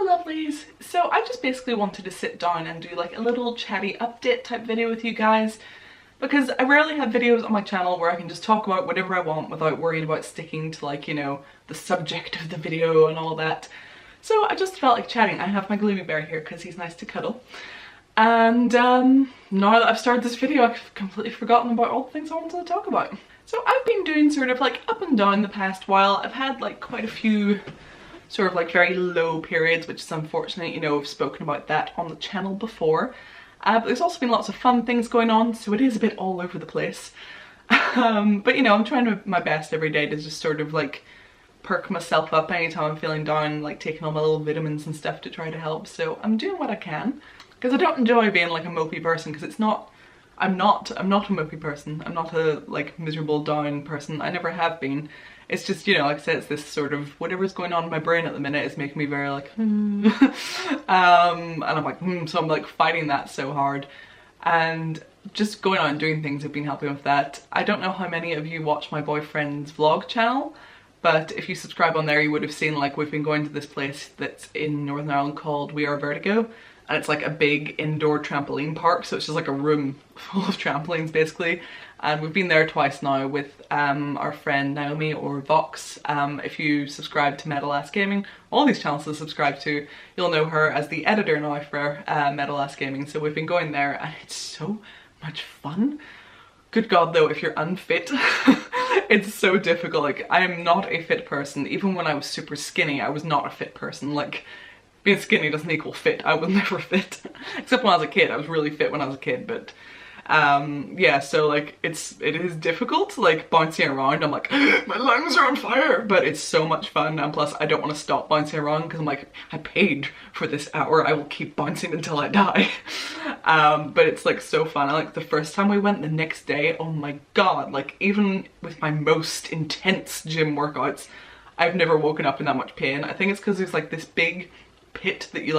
Hello lovelies! So I just basically wanted to sit down and do like a little chatty update type video with you guys, because I rarely have videos on my channel where I can just talk about whatever I want without worrying about sticking to, like, you know, the subject of the video and all that. So I just felt like chatting. I have my gloomy bear here because he's nice to cuddle. And now that I've started this video, I've completely forgotten about all the things I wanted to talk about. So I've been doing sort of like up and down the past while. I've had like quite a few sort of like very low periods, which is unfortunate. You know, I've spoken about that on the channel before. But there's also been lots of fun things going on, so it is a bit all over the place. But you know, I'm trying my best every day to just sort of like perk myself up anytime I'm feeling down, like taking all my little vitamins and stuff to try to help. So I'm doing what I can, because I don't enjoy being like a mopey person, because it's not, I'm not a mopey person. I'm not a like miserable down person. I never have been. It's just, you know, like I said, it's this sort of whatever's going on in my brain at the minute is making me very like and I'm like so I'm like fighting that so hard, and just going out and doing things have been helping with that. I don't know how many of you watch my boyfriend's vlog channel, but if you subscribe on there you would have seen like we've been going to this place that's in Northern Ireland called We Are Vertigo, and it's like a big indoor trampoline park, so it's just like a room full of trampolines basically. And we've been there twice now with our friend Naomi, or Vox. If you subscribe to Metal Ass Gaming, all these channels to subscribe to, you'll know her as the editor now for Metal Ass Gaming. So we've been going there and it's so much fun. Good God though, if you're unfit, it's so difficult. Like, I am not a fit person. Even when I was super skinny, I was not a fit person. Like, being skinny doesn't equal fit. I was never fit. Except when I was a kid. I was really fit when I was a kid, but yeah, so like it is difficult, like bouncing around. I'm like, my lungs are on fire, but it's so much fun. And plus I don't want to stop bouncing around because I'm like, I paid for this hour, I will keep bouncing until I die. But it's like so fun. I like the first time we went, the next day, oh my God, like even with my most intense gym workouts, I've never woken up in that much pain. I think it's because there's like this big pit that you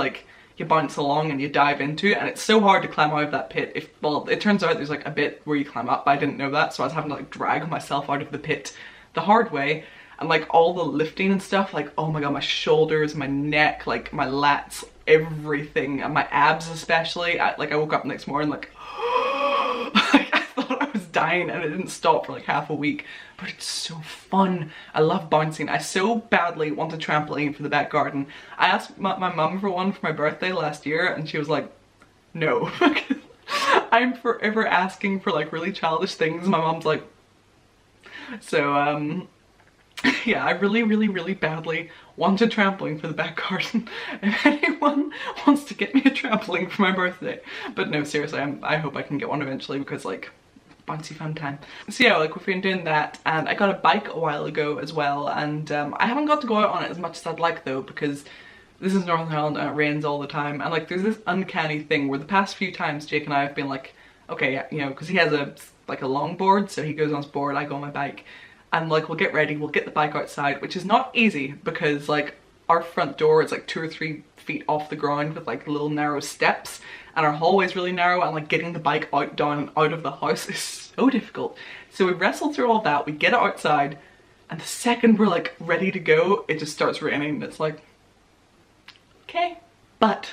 bounce along and you dive into, and it's so hard to climb out of that pit. Well, it turns out there's like a bit where you climb up, but I didn't know that, so I was having to like drag myself out of the pit the hard way. And like all the lifting and stuff, like, oh my God, my shoulders, my neck, like my lats, everything, and my abs especially. I woke up the next morning like, like I thought I was dying, and it didn't stop for like half a week. But it's so fun. I love bouncing. I so badly want a trampoline for the back garden. I asked my mum for one for my birthday last year, and she was like, no. I'm forever asking for like really childish things. My mum's like, so yeah, I really badly want a trampoline for the back garden. If anyone wants to get me a trampoline for my birthday. But no, seriously, I hope I can get one eventually, because like, bouncy fun time. So yeah, like we've been doing that, and I got a bike a while ago as well, and I haven't got to go out on it as much as I'd like though, because this is Northern Ireland and it rains all the time, and like there's this uncanny thing where the past few times Jake and I have been like, okay, you know, because he has a longboard, so he goes on his board, I go on my bike, and like we'll get ready, we'll get the bike outside, which is not easy because like our front door is like 2 or 3 feet off the ground with like little narrow steps, and our hallway is really narrow, and like getting the bike down and out of the house is so difficult. So we wrestle through all that, we get it outside, and the second we're like ready to go, it just starts raining, and it's like, okay. But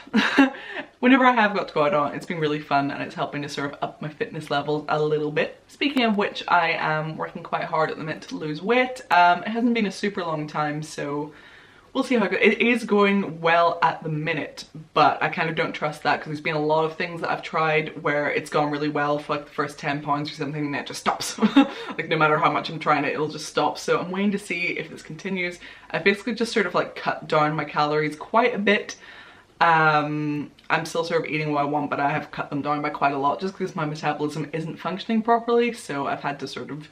whenever I have got to go out on it, it's been really fun, and it's helping to sort of up my fitness levels a little bit. Speaking of which, I am working quite hard at the minute to lose weight. It hasn't been a super long time, so we'll see how it goes. It is going well at the minute, but I kind of don't trust that, because there's been a lot of things that I've tried where it's gone really well for like the first 10 pounds or something, and it just stops. Like no matter how much I'm trying it, it'll just stop. So I'm waiting to see if this continues. I've basically just sort of like cut down my calories quite a bit. I'm still sort of eating what I want, but I have cut them down by quite a lot just because my metabolism isn't functioning properly, so I've had to sort of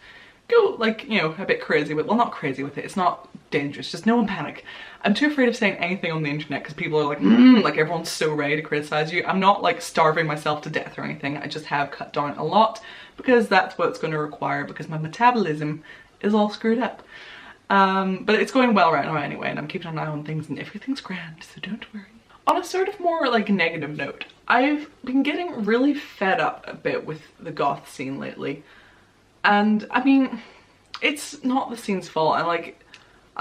go like, you know, a bit crazy with, well, not crazy with it, it's not dangerous, just no one panic. I'm too afraid of saying anything on the internet because people are like, like everyone's so ready to criticize you. I'm not like starving myself to death or anything, I just have cut down a lot because that's what it's going to require, because my metabolism is all screwed up. But it's going well right now anyway, and I'm keeping an eye on things and everything's grand, so don't worry. On a sort of more like negative note, I've been getting really fed up a bit with the goth scene lately. And I mean, it's not the scene's fault, and like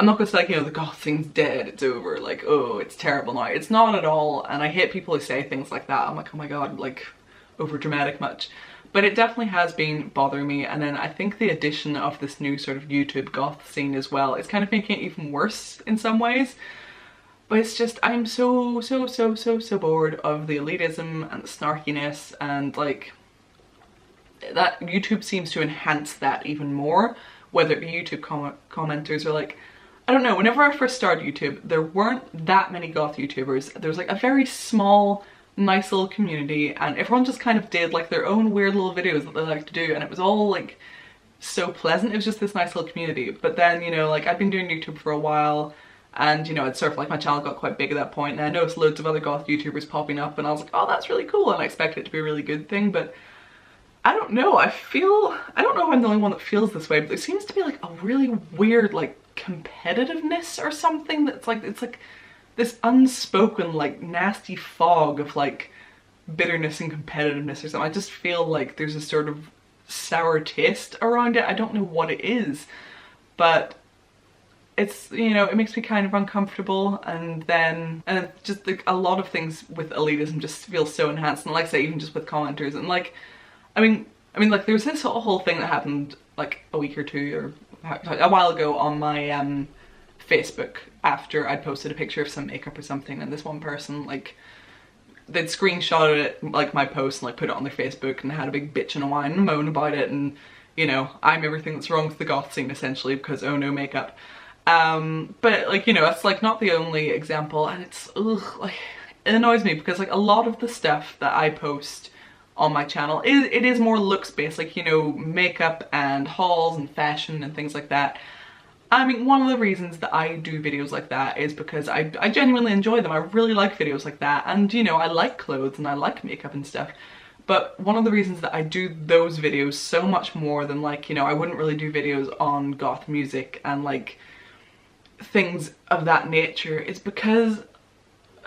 I'm not gonna say like, you know, the goth thing's dead, it's over, like, oh, it's terrible now. It's not at all, and I hate people who say things like that. I'm like, oh my god, like, over dramatic much. But it definitely has been bothering me, and then I think the addition of this new sort of YouTube goth scene as well is kind of making it even worse in some ways. But it's just, I'm so bored of the elitism and the snarkiness, and like, that YouTube seems to enhance that even more. Whether it be YouTube commenters or like, I don't know, whenever I first started YouTube, there weren't that many goth YouTubers. There was like a very small, nice little community, and everyone just kind of did like their own weird little videos that they like to do, and it was all like so pleasant. It was just this nice little community. But then, you know, like, I'd been doing YouTube for a while, and you know, I'd sort of like, my channel got quite big at that point, and I noticed loads of other goth YouTubers popping up, and I was like, oh, that's really cool, and I expected it to be a really good thing. But I don't know, I don't know if I'm the only one that feels this way, but there seems to be like a really weird like competitiveness or something that's like, it's like this unspoken like nasty fog of like bitterness and competitiveness or something. I just feel like there's a sort of sour taste around it. I don't know what it is, but it's, you know, it makes me kind of uncomfortable. And then just like a lot of things with elitism just feel so enhanced, and like I say, even just with commenters, and like, I mean like, there was this whole thing that happened like a week or two or a while ago on my Facebook after I'd posted a picture of some makeup or something, and this one person, like, they'd screenshotted it, like, my post, and like put it on their Facebook, and had a big bitch and a whine and moan about it, and you know, I'm everything that's wrong with the goth scene essentially because oh no makeup. But like, you know, it's like not the only example, and it's, ugh, like, it annoys me because like a lot of the stuff that I post on my channel it is more looks based, like, you know, makeup and hauls and fashion and things like that. I mean, one of the reasons that I do videos like that is because I genuinely enjoy them. I really like videos like that, and you know, I like clothes and I like makeup and stuff. But one of the reasons that I do those videos so much more than, like, you know, I wouldn't really do videos on goth music and like things of that nature is because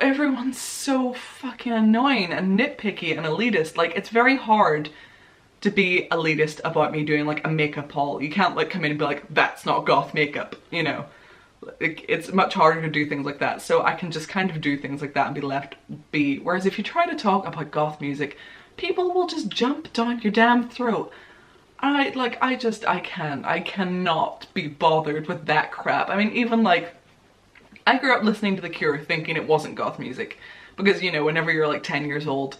everyone's so fucking annoying and nitpicky and elitist. Like, it's very hard to be elitist about me doing like a makeup haul. You can't like come in and be like, that's not goth makeup, you know. It's much harder to do things like that, so I can just kind of do things like that and be left be. Whereas if you try to talk about goth music, people will just jump down your damn throat. I cannot be bothered with that crap. I mean, even like, I grew up listening to The Cure thinking it wasn't goth music, because, you know, whenever you're like 10 years old,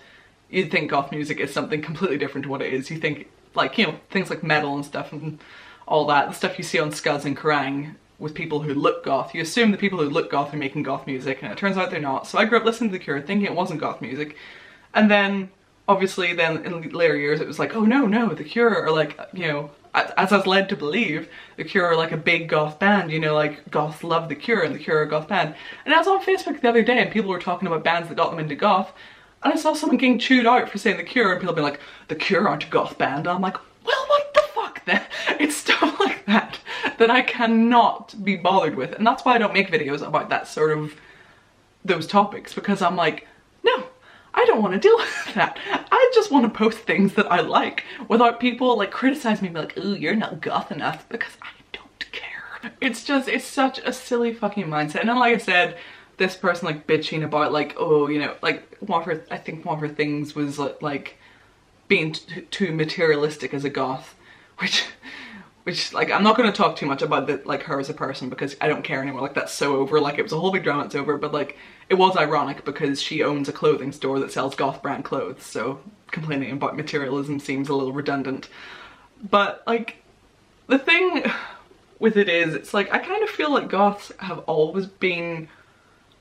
you'd think goth music is something completely different to what it is. You think, like, you know, things like metal and stuff and all that, the stuff you see on Scuzz and Kerrang with people who look goth, you assume the people who look goth are making goth music, and it turns out they're not. So I grew up listening to The Cure thinking it wasn't goth music, and then obviously then in later years it was like, oh no, The Cure are like, you know, as I was led to believe, The Cure are like a big goth band, you know, like goths love The Cure and The Cure are a goth band. And I was on Facebook the other day and people were talking about bands that got them into goth, and I saw someone getting chewed out for saying The Cure, and people being like, The Cure aren't a goth band. And I'm like, well, what the fuck then? It's stuff like that that I cannot be bothered with, and that's why I don't make videos about that sort of, those topics, because I'm like, no, I don't want to deal with that. I just want to post things that I like without people like criticizing me and be like, ooh, you're not goth enough, because I don't care. It's just, it's such a silly fucking mindset. And then, like I said, this person like bitching about like, oh, you know, like I think one of her things was like being too materialistic as a goth, which like, I'm not going to talk too much about the, like, her as a person, because I don't care anymore. Like, that's so over. Like, it was a whole big drama, it's over. But like, it was ironic because she owns a clothing store that sells goth brand clothes, so complaining about materialism seems a little redundant. But like, the thing with it is, it's like, I kind of feel like goths have always been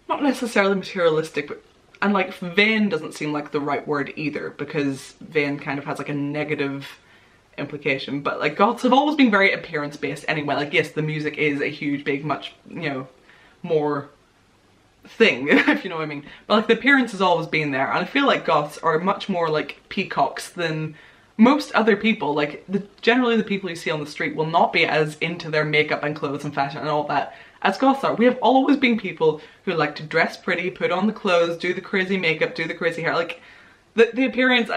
not necessarily materialistic, but, and like, vain doesn't seem like the right word either, because vain kind of has like a negative implication, but like, goths have always been very appearance based anyway. Like, yes, the music is a huge, big, much, you know, more thing, if you know what I mean, but like, the appearance has always been there, and I feel like goths are much more like peacocks than most other people. Like, generally the people you see on the street will not be as into their makeup and clothes and fashion and all that as goths are. We have always been people who like to dress pretty, put on the clothes, do the crazy makeup, do the crazy hair. Like, the appearance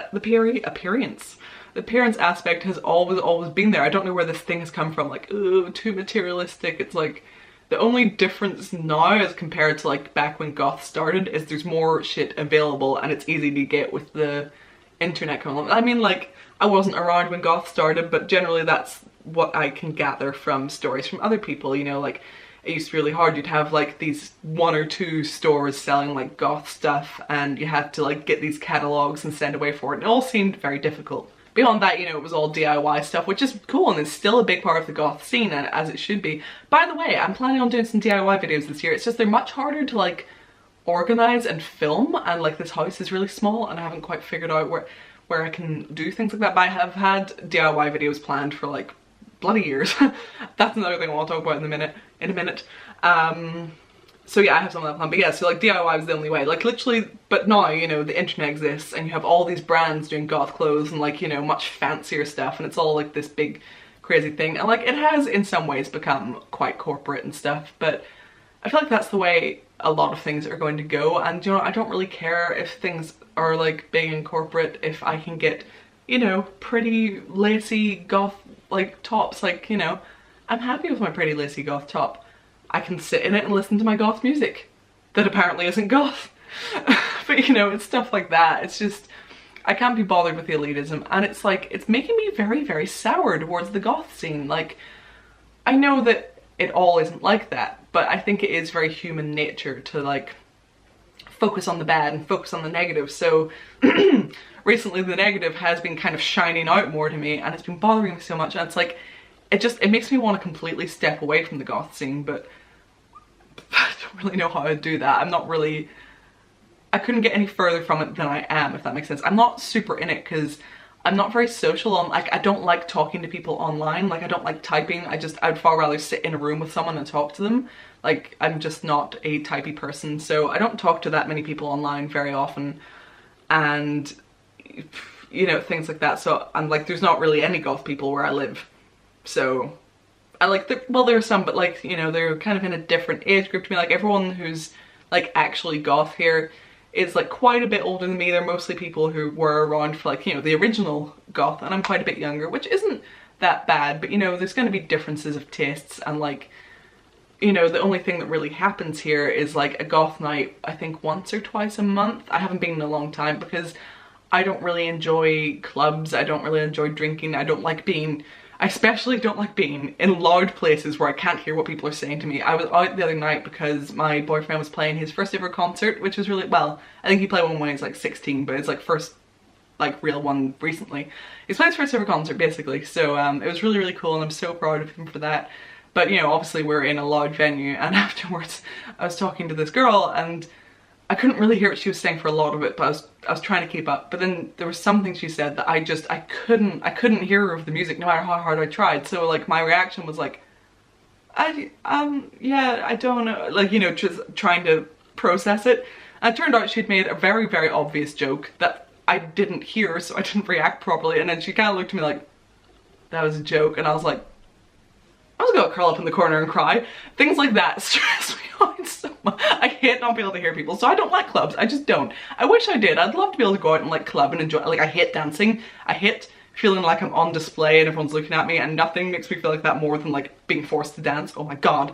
aspect has always been there. I don't know where this thing has come from, like, ooh, too materialistic. It's like, The only difference now as compared to like back when goth started is there's more shit available and it's easy to get with the internet coming along. I mean, like, I wasn't around when goth started, but generally that's what I can gather from stories from other people, you know, like it used to be really hard. You'd have like these 1 or 2 stores selling like goth stuff and you had to like get these catalogs and send away for it. It all seemed very difficult. Beyond that, you know, it was all DIY stuff, which is cool and it's still a big part of the goth scene, and as it should be. By the way, I'm planning on doing some DIY videos this year. It's just they're much harder to like organize and film, and like this house is really small and I haven't quite figured out where I can do things like that. But I have had DIY videos planned for like bloody years. That's another thing I'll talk about in a minute. So yeah, I have some of that planned, but yeah, so like DIY was the only way, like literally. But now, you know, the internet exists and you have all these brands doing goth clothes and like, you know, much fancier stuff, and it's all like this big crazy thing, and like it has in some ways become quite corporate and stuff, but I feel like that's the way a lot of things are going to go. And you know, I don't really care if things are like big and corporate if I can get, you know, pretty lacy goth like tops. Like, you know, I'm happy with my pretty lacy goth top. I can sit in it and listen to my goth music that apparently isn't goth. But you know, it's stuff like that. It's just, I can't be bothered with the elitism, and it's like, it's making me very, very sour towards the goth scene. Like, I know that it all isn't like that, but I think it is very human nature to like focus on the bad and focus on the negative. So recently the negative has been kind of shining out more to me, and it's been bothering me so much, and it's like, it makes me want to completely step away from the goth scene, but I don't really know how to do that. I couldn't get any further from it than I am, if that makes sense. I'm not super in it because I'm not very social on, like, I don't like talking to people online. Like, I don't like typing. I'd far rather sit in a room with someone and talk to them. Like, I'm just not a typey person, so I don't talk to that many people online very often, and you know, things like that. So I'm like, there's not really any goth people where I live. So I like, well, there are some, but like, you know, they're kind of in a different age group to me. Like, everyone who's like actually goth here is like quite a bit older than me. They're mostly people who were around for like, you know, the original goth, and I'm quite a bit younger, which isn't that bad, but you know, there's going to be differences of tastes, and like, you know, the only thing that really happens here is like a goth night, I think once or twice a month. I haven't been in a long time because I don't really enjoy clubs. I don't really enjoy drinking. I especially don't like being in loud places where I can't hear what people are saying to me. I was out the other night because my boyfriend was playing his first ever concert, which was really, well, I think he played one when he was like 16, but it's like first like real one recently. He's playing his first ever concert basically, so it was really, really cool, and I'm so proud of him for that. But you know, obviously we're in a loud venue, and afterwards I was talking to this girl and I couldn't really hear what she was saying for a lot of it, but I was trying to keep up. But then there was something she said that I couldn't hear her with the music no matter how hard I tried. So like my reaction was like, yeah, I don't know, like, you know, just trying to process it. And it turned out she'd made a very, very obvious joke that I didn't hear, so I didn't react properly. And then she kind of looked at me like, that was a joke, and I was like, I was gonna curl up in the corner and cry. Things like that stress me out so much. I hate not being able to hear people, so I don't like clubs. I just don't. I wish I did. I'd love to be able to go out and like club and enjoy. Like, I hate dancing. I hate feeling like I'm on display and everyone's looking at me, and nothing makes me feel like that more than like being forced to dance. Oh my god.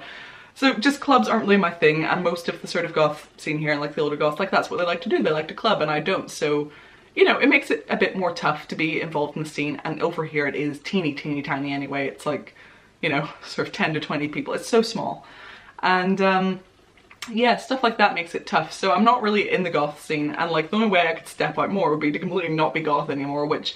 So just clubs aren't really my thing, and most of the sort of goth scene here, like the older goths, like that's what they like to do. They like to club, and I don't. So, you know, it makes it a bit more tough to be involved in the scene, and over here it is teeny tiny anyway. It's like, you know, sort of 10 to 20 people. It's so small. And yeah, stuff like that makes it tough. So I'm not really in the goth scene, and like the only way I could step out more would be to completely not be goth anymore, which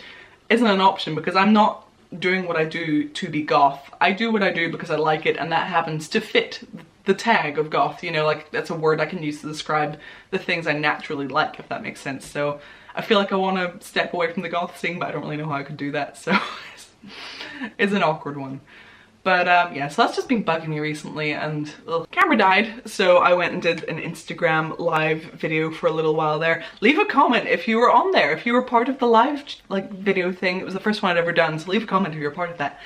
isn't an option because I'm not doing what I do to be goth. I do what I do because I like it, and that happens to fit the tag of goth, you know, like that's a word I can use to describe the things I naturally like, if that makes sense. So I feel like I want to step away from the goth scene, but I don't really know how I could do that, so it's an awkward one. But yeah, so that's just been bugging me recently, and camera died, so I went and did an Instagram live video for a little while there. Leave a comment if you were on there, if you were part of the live like video thing. It was the first one I'd ever done, so leave a comment if you're part of that.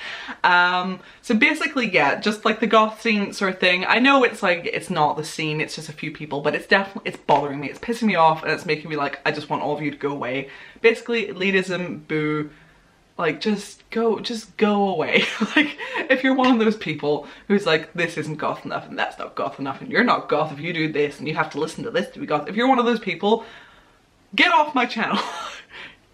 So basically, yeah, just like the goth scene sort of thing. I know it's like, it's not the scene, it's just a few people, but it's definitely, it's bothering me, it's pissing me off, and it's making me like, I just want all of you to go away. Basically, elitism, boo. Like, just go away. Like, if you're one of those people who's like, this isn't goth enough and that's not goth enough and you're not goth if you do this and you have to listen to this to be goth. If you're one of those people, get off my channel.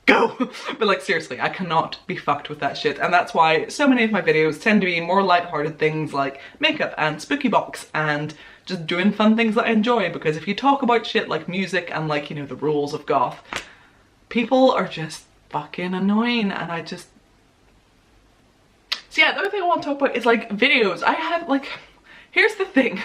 Go. But like, seriously, I cannot be fucked with that shit. And that's why so many of my videos tend to be more lighthearted things like makeup and spooky box and just doing fun things that I enjoy. Because if you talk about shit like music and like, you know, the rules of goth, people are just fucking annoying, and I just... So yeah, the other thing I want to talk about is like videos. I have like... Here's the thing.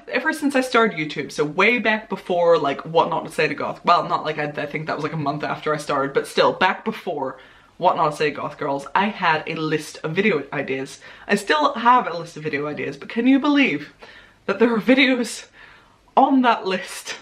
Ever since I started YouTube, so way back before like What Not to Say to Goth, well, not like I think that was like a month after I started, but still back before What Not to Say to Goth Girls, I had a list of video ideas. I still have a list of video ideas, but can you believe that there are videos on that list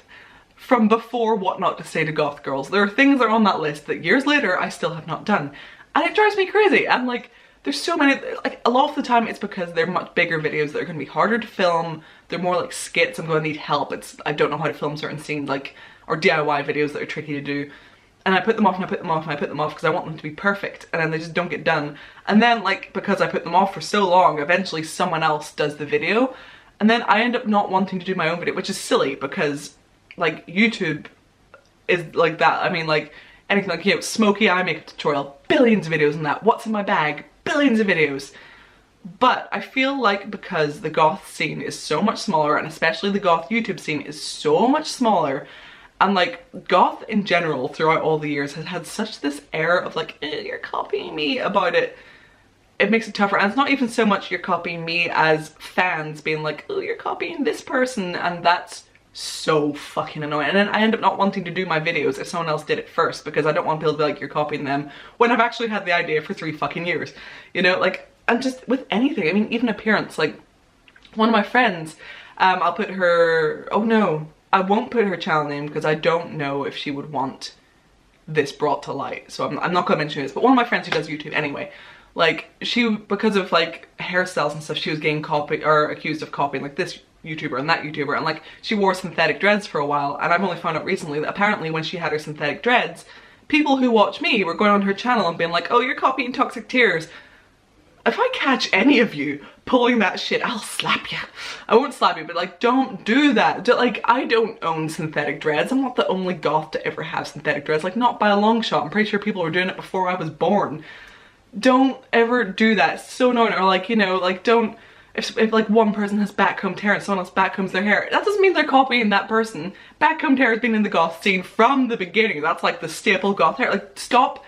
from before What Not to Say to Goth Girls? There are things that are on that list that years later I still have not done, and it drives me crazy. And like, there's so many, like a lot of the time it's because they're much bigger videos that are going to be harder to film. They're more like skits. I'm going to need help. I don't know how to film certain scenes, like, or DIY videos that are tricky to do. And I put them off and I put them off and I put them off because I want them to be perfect, and then they just don't get done. And then like, because I put them off for so long, eventually someone else does the video, and then I end up not wanting to do my own video, which is silly because like YouTube is like that. I mean, like anything like, you know, smoky eye makeup tutorial, billions of videos on that. What's in my bag, billions of videos. But I feel like because the goth scene is so much smaller, and especially the goth YouTube scene is so much smaller, and like goth in general throughout all the years has had such this air of like, you're copying me about it. It makes it tougher. And it's not even so much you're copying me as fans being like, oh, you're copying this person, and that's so fucking annoying. And then I end up not wanting to do my videos if someone else did it first, because I don't want people to be like, you're copying them, when I've actually had the idea for 3 fucking years. You know, like, and just with anything, I mean, even appearance, like one of my friends, I'll put her, oh no, I won't put her channel name because I don't know if she would want this brought to light, so I'm not gonna mention this, but one of my friends who does YouTube anyway, like, she, because of like hairstyles and stuff, she was getting copied or accused of copying like this YouTuber and that YouTuber, and like she wore synthetic dreads for a while, and I've only found out recently that apparently when she had her synthetic dreads, people who watch me were going on her channel and being like, oh, you're copying Toxic Tears. If I catch any of you pulling that shit, I'll slap you. I won't slap you, but like, don't do that. Like, I don't own synthetic dreads. I'm not the only goth to ever have synthetic dreads, like not by a long shot. I'm pretty sure people were doing it before I was born. Don't ever do that. It's so annoying. Or like, you know, like don't, if like one person has backcombed hair and someone else backcombs their hair, that doesn't mean they're copying that person. Backcombed hair has been in the goth scene from the beginning. That's like the staple goth hair. Like, stop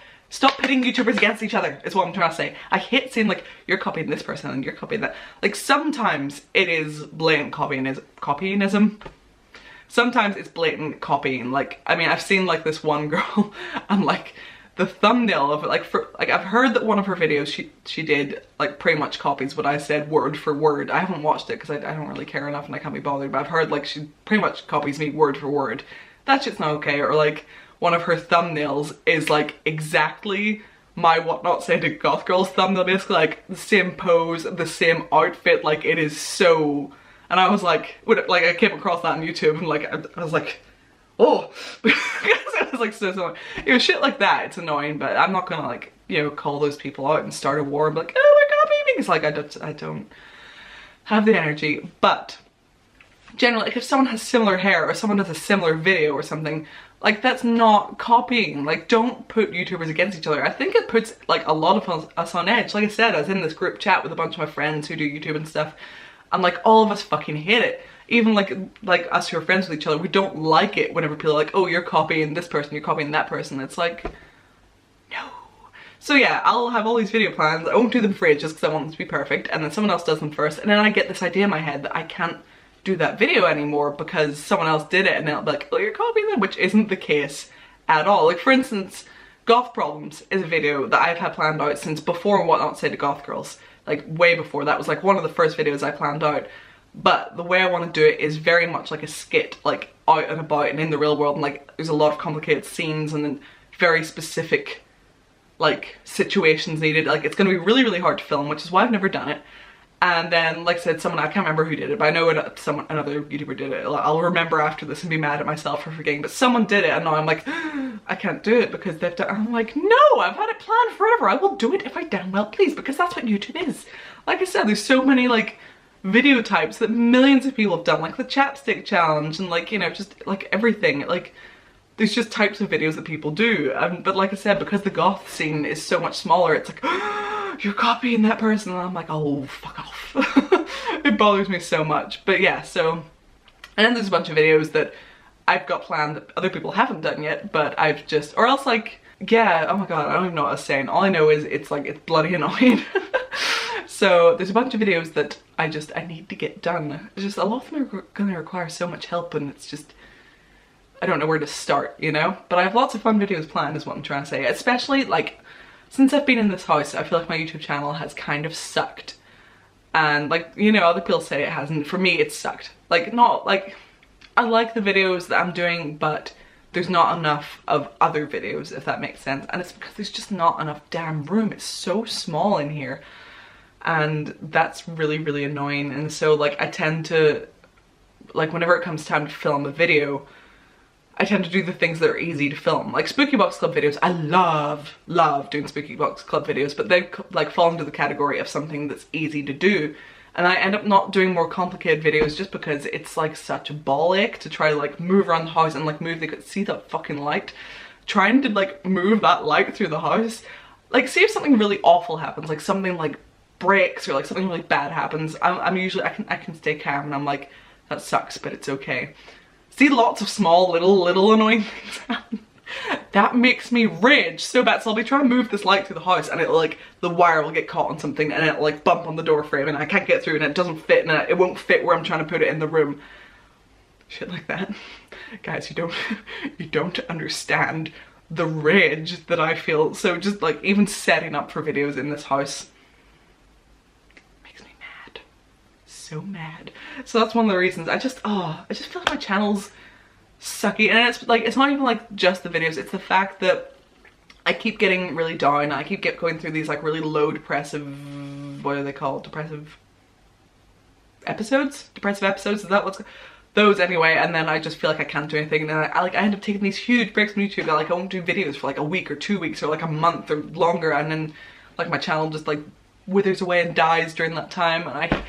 pitting YouTubers against each other is what I'm trying to say. I hate saying like, you're copying this person and you're copying that. Like, sometimes it is blatant copying-ism. Sometimes it's blatant copying. Like, I mean, I've seen like this one girl and like the thumbnail of it, like, I've heard that one of her videos she did like pretty much copies what I said word for word. I haven't watched it because I don't really care enough and I can't be bothered, but I've heard like she pretty much copies me word for word. That shit's not okay. Or like, one of her thumbnails is like exactly my What Not Say to Goth Girls thumbnail, basically like the same pose, the same outfit, like it is so... And I was like, I came across that on YouTube and like, I was like, oh, it was like so annoying. You know, shit like that, it's annoying, but I'm not gonna like, you know, call those people out and start a war and be like, oh, they're copying me. It's like, I don't have the energy. But generally, like if someone has similar hair or someone does a similar video or something, like that's not copying. Like, don't put YouTubers against each other. I think it puts like a lot of us on edge. Like I said, I was in this group chat with a bunch of my friends who do YouTube and stuff, and like all of us fucking hate it. Even like us who are friends with each other, we don't like it whenever people are like, oh, you're copying this person, you're copying that person. It's like, no. So yeah, I'll have all these video plans. I won't do them for ages because I want them to be perfect, and then someone else does them first, and then I get this idea in my head that I can't do that video anymore because someone else did it, and then I'll be like, oh, you're copying them, which isn't the case at all. Like, for instance, Goth Problems is a video that I've had planned out since before What Not to Say to Goth Girls. Like, way before. That was like one of the first videos I planned out. But the way I want to do it is very much like a skit, like out and about and in the real world, and like there's a lot of complicated scenes and then very specific like situations needed. Like, it's going to be really, really hard to film, which is why I've never done it. And then, like I said, someone, I can't remember who did it, but I know another YouTuber did it. I'll remember after this and be mad at myself for forgetting, but someone did it and now I'm like, I can't do it because they've done, I'm like, no, I've had it planned forever. I will do it if I damn well please, because that's what YouTube is. Like I said, there's so many like video types that millions of people have done, like the chapstick challenge and like, you know, just like everything. Like, there's just types of videos that people do. But like I said, because the goth scene is so much smaller, it's like, you're copying that person, and I'm like, oh, fuck off. It bothers me so much. But yeah, so, and then there's a bunch of videos that I've got planned that other people haven't done yet, but I've just, or else like, yeah, oh my god, I don't even know what I was saying. All I know is it's like, it's bloody annoying. So there's a bunch of videos that I need to get done. It's just, a lot of them are gonna require so much help, and it's just, I don't know where to start, you know? But I have lots of fun videos planned is what I'm trying to say. Especially like, since I've been in this house, I feel like my YouTube channel has kind of sucked. And like, you know, other people say it hasn't. For me, it's sucked. Like, not like, I like the videos that I'm doing, but there's not enough of other videos, if that makes sense. And it's because there's just not enough damn room. It's so small in here. And that's really, really annoying. And so like, I tend to, like whenever it comes time to film a video, I tend to do the things that are easy to film. Like Spooky Box Club videos, I love doing Spooky Box Club videos, but they like fall into the category of something that's easy to do. And I end up not doing more complicated videos just because it's like such a ball ache to try to like move around the house and like move see that fucking light? Trying to like move that light through the house. Like say if something really awful happens, like something like breaks or like something really bad happens, I'm usually, I can stay calm and I'm like, that sucks, but it's okay. See lots of small little annoying things happen. That makes me rage so bad. So I'll be trying to move this light through the house and it'll like, the wire will get caught on something and it'll like bump on the door frame and I can't get through and it doesn't fit and it won't fit where I'm trying to put it in the room. Shit like that. Guys, you don't understand the rage that I feel. So just like even setting up for videos in this house makes me mad. So mad. So that's one of the reasons I just feel like my channel's sucky. And it's like, it's not even like just the videos, it's the fact that I keep getting really down. I keep going through these like really low depressive, what are they called? Depressive episodes? Depressive episodes, is that what's, those anyway, and then I just feel like I can't do anything, and then I end up taking these huge breaks from YouTube that like I won't do videos for like a week or 2 weeks or like a month or longer, and then like my channel just like withers away and dies during that time, and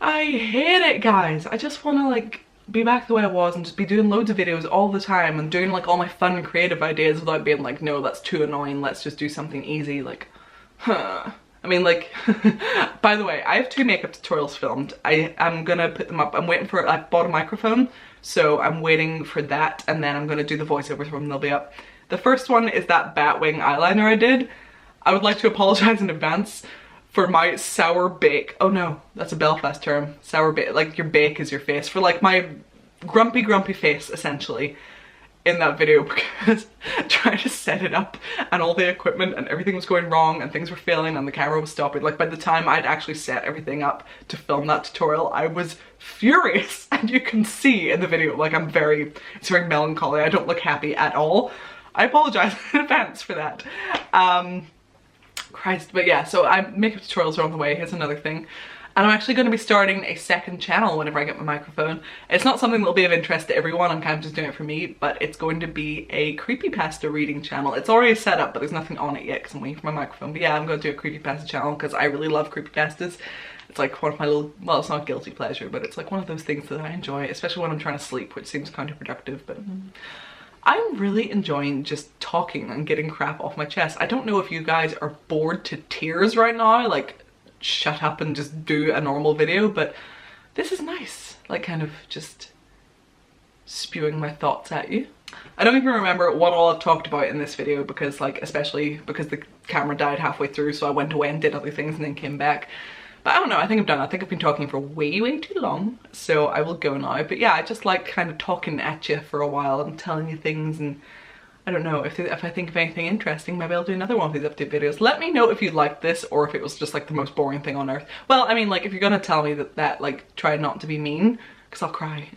I hate it, guys. I just want to like be back the way I was and just be doing loads of videos all the time and doing like all my fun and creative ideas without being like, no, that's too annoying, let's just do something easy, like, huh. I mean, like, by the way, I have 2 makeup tutorials filmed. I'm gonna put them up. I'm waiting for, I bought a microphone, so I'm waiting for that, and then I'm gonna do the voiceovers for them, they'll be up. The first one is that Batwing eyeliner I did. I would like to apologize in advance for my sour bake. Oh no, that's a Belfast term. Sour bake, like your bake is your face. For like my grumpy face, essentially, in that video, because trying to set it up and all the equipment and everything was going wrong and things were failing and the camera was stopping. Like by the time I'd actually set everything up to film that tutorial, I was furious, and you can see in the video, like it's very melancholy. I don't look happy at all. I apologize in advance for that. Christ, but yeah, so makeup tutorials are on the way. Here's another thing. And I'm actually going to be starting a second channel whenever I get my microphone. It's not something that'll be of interest to everyone, I'm kind of just doing it for me, but it's going to be a creepypasta reading channel. It's already set up, but there's nothing on it yet because I'm waiting for my microphone. But yeah, I'm going to do a creepypasta channel because I really love creepypastas. It's like one of my little, well, it's not guilty pleasure, but it's like one of those things that I enjoy, especially when I'm trying to sleep, which seems counterproductive, but I'm really enjoying just talking and getting crap off my chest. I don't know if you guys are bored to tears right now, like, shut up and just do a normal video, but this is nice, like kind of just spewing my thoughts at you. I don't even remember what all I've talked about in this video because like, especially because the camera died halfway through, so I went away and did other things and then came back. But I don't know, I think I'm done. I think I've been talking for way too long, so I will go now. But yeah, I just like kind of talking at you for a while and telling you things, and I don't know, if I think of anything interesting, maybe I'll do another one of these update videos. Let me know if you liked this or if it was just like the most boring thing on earth. Well, I mean, like if you're gonna tell me that like, try not to be mean, because I'll cry.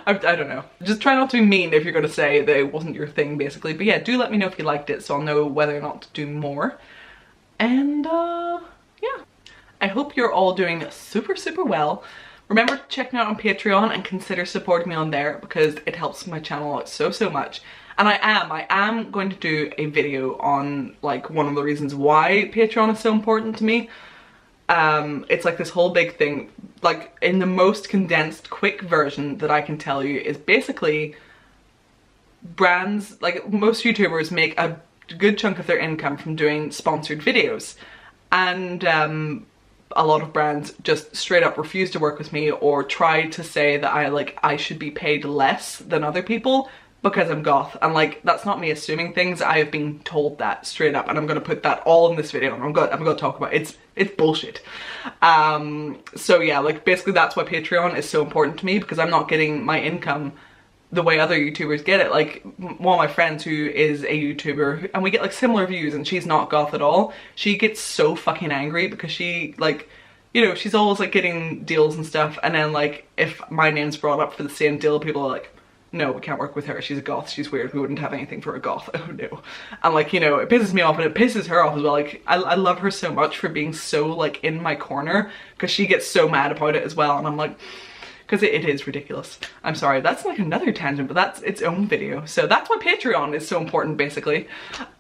I don't know. Just try not to be mean if you're gonna say that it wasn't your thing, basically. But yeah, do let me know if you liked it so I'll know whether or not to do more. And yeah. I hope you're all doing super, super well. Remember to check me out on Patreon and consider supporting me on there because it helps my channel out so, so much. And I am going to do a video on like one of the reasons why Patreon is so important to me. It's like this whole big thing, like in the most condensed, quick version that I can tell you is basically brands, like most YouTubers make a good chunk of their income from doing sponsored videos. And a lot of brands just straight up refuse to work with me or try to say that I should be paid less than other people because I'm goth, and like that's not me assuming things. I have been told that straight up, and I'm gonna put that all in this video, and I'm gonna talk about it. It's bullshit. So yeah, like basically that's why Patreon is so important to me, because I'm not getting my income the way other YouTubers get it. Like one of my friends who is a YouTuber, and we get like similar views, and she's not goth at all, she gets so fucking angry because she like, you know, she's always like getting deals and stuff, and then like if my name's brought up for the same deal, people are like, no, we can't work with her, she's a goth, she's weird, we wouldn't have anything for a goth. Oh no. And like, you know, it pisses me off, and it pisses her off as well. Like I love her so much for being so like in my corner, because she gets so mad about it as well, and I'm like, because it is ridiculous. I'm sorry, that's like another tangent, but that's its own video. So that's why Patreon is so important basically.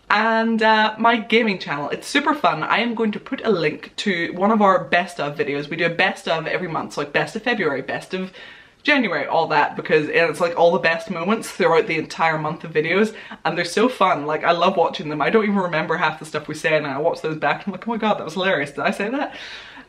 And my gaming channel, it's super fun. I am going to put a link to one of our best of videos. We do a best of every month, so like best of February, best of January, all that, because it's like all the best moments throughout the entire month of videos, and they're so fun. Like I love watching them. I don't even remember half the stuff we say, and I watch those back and I'm like, oh my god, that was hilarious, did I say that?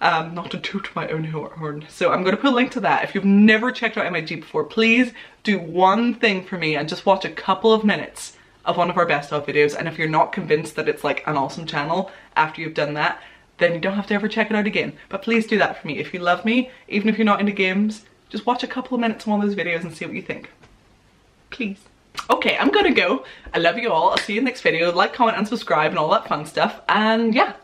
Not to toot my own horn. So I'm going to put a link to that. If you've never checked out MIG before, please do one thing for me and just watch a couple of minutes of one of our best of videos, and if you're not convinced that it's like an awesome channel after you've done that, then you don't have to ever check it out again. But please do that for me. If you love me, even if you're not into games, just watch a couple of minutes of one of those videos and see what you think. Please. Okay, I'm gonna go. I love you all. I'll see you in the next video. Like, comment, and subscribe and all that fun stuff. And yeah,